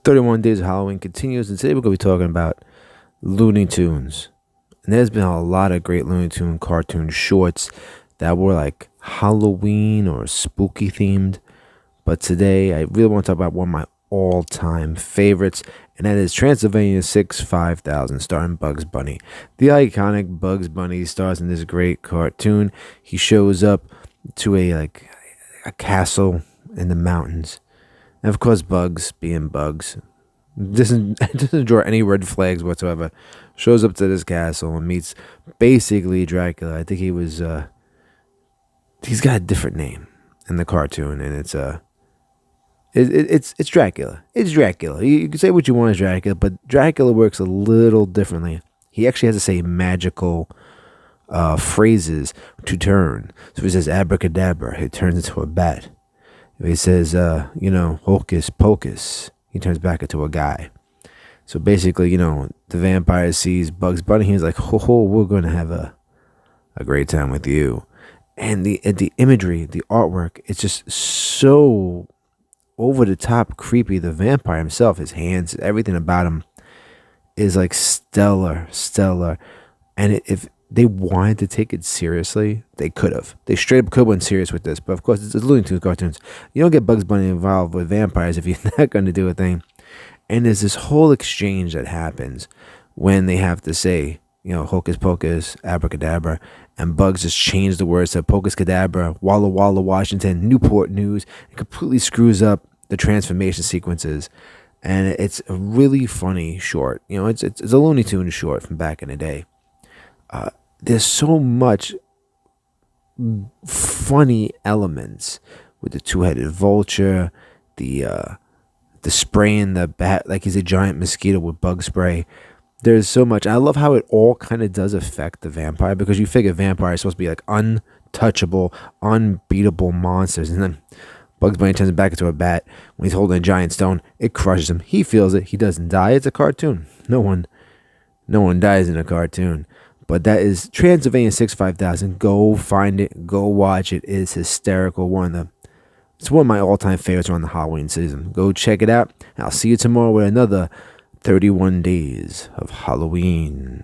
31 Days of Halloween continues, and today we're going to be talking about Looney Tunes. And there's been a lot of great Looney Tune cartoon shorts that were like Halloween or spooky themed. But today I really want to talk about one of my all-time favorites, and that is Transylvania 6 5000, starring Bugs Bunny. The iconic Bugs Bunny stars in this great cartoon. He shows up to a castle in the mountains. And of course, Bugs, being Bugs, doesn't draw any red flags whatsoever. Shows up to this castle and meets basically Dracula. I think he's got a different name in the cartoon, and it's Dracula. It's Dracula. You can say what you want as Dracula, but Dracula works a little differently. He actually has to say magical phrases to turn. So if he says abracadabra, it turns into a bat. If he says, hocus pocus, he turns back into a guy. So basically, the vampire sees Bugs Bunny. He's like, ho, we're going to have a great time with you. And the imagery, the artwork, it's just so over the top creepy. The vampire himself, his hands, everything about him is like stellar. And if they wanted to take it seriously, they could have. They straight up could have went serious with this. But of course, it's Looney Tunes cartoons. You don't get Bugs Bunny involved with vampires if you're not going to do a thing. And there's this whole exchange that happens when they have to say, hocus pocus, abracadabra. And Bugs just changed the words to pocus cadabra, Walla Walla, Washington, Newport News. It completely screws up the transformation sequences. And it's a really funny short. It's a Looney Tunes short from back in the day. There's so much funny elements with the two-headed vulture, the spraying the bat like he's a giant mosquito with bug spray. There's so much. I love how it all kind of does affect the vampire, because you figure vampire is supposed to be like untouchable, unbeatable monsters, and then Bugs Bunny turns him back into a bat. When he's holding a giant stone, it crushes him. He feels it. He doesn't die. It's a cartoon. No one dies in a cartoon. But that is Transylvania 6 5000. Go find it. Go watch it. It's hysterical. It's one of my all-time favorites around the Halloween season. Go check it out. I'll see you tomorrow with another 31 Days of Halloween.